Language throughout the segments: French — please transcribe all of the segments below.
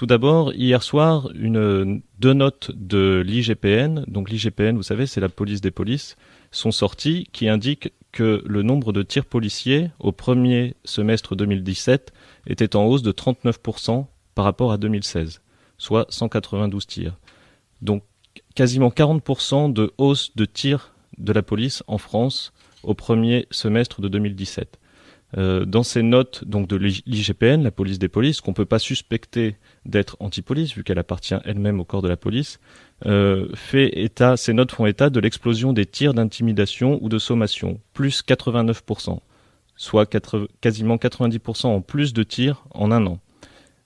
Tout d'abord, hier soir, deux notes de l'IGPN, donc l'IGPN, vous savez, c'est la police des polices, sont sorties qui indiquent que le nombre de tirs policiers au premier semestre 2017 était en hausse de 39% par rapport à 2016, soit 192 tirs. Donc quasiment 40% de hausse de tirs de la police en France au premier semestre de 2017. Dans ces notes donc de l'IGPN, la police des polices, qu'on ne peut pas suspecter d'être anti-police, vu qu'elle appartient elle-même au corps de la police, ces notes font état de l'explosion des tirs d'intimidation ou de sommation, plus 89%, soit quasiment 90% en plus de tirs en un an.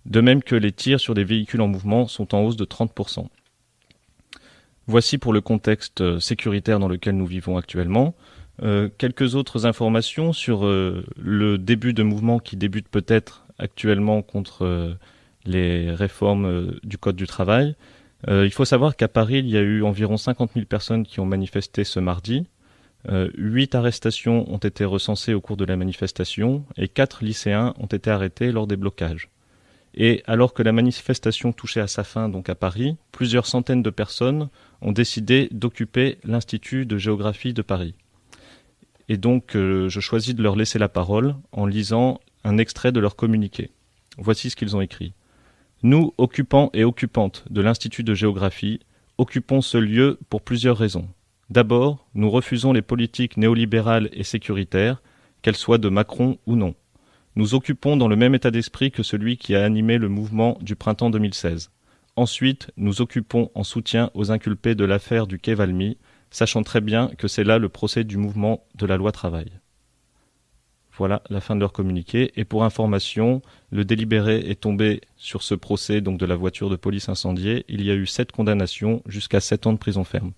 De même que les tirs sur des véhicules en mouvement sont en hausse de 30%. Voici pour le contexte sécuritaire dans lequel nous vivons actuellement. Quelques autres informations sur le début de mouvement qui débute peut-être actuellement contre les réformes du Code du travail. Il faut savoir qu'à Paris, il y a eu environ 50 000 personnes qui ont manifesté ce mardi. 8 arrestations ont été recensées au cours de la manifestation et 4 lycéens ont été arrêtés lors des blocages. Et alors que la manifestation touchait à sa fin, donc à Paris, plusieurs centaines de personnes ont décidé d'occuper l'Institut de géographie de Paris. Et donc, je choisis de leur laisser la parole en lisant un extrait de leur communiqué. Voici ce qu'ils ont écrit. Nous, occupants et occupantes de l'Institut de géographie, occupons ce lieu pour plusieurs raisons. D'abord, nous refusons les politiques néolibérales et sécuritaires, qu'elles soient de Macron ou non. Nous occupons dans le même état d'esprit que celui qui a animé le mouvement du printemps 2016. Ensuite, nous occupons en soutien aux inculpés de l'affaire du quai Valmy, sachant très bien que c'est là le procès du mouvement de la loi travail. Voilà la fin de leur communiqué. Et pour information, le délibéré est tombé sur ce procès donc de la voiture de police incendiée. Il y a eu 7 condamnations jusqu'à 7 ans de prison ferme.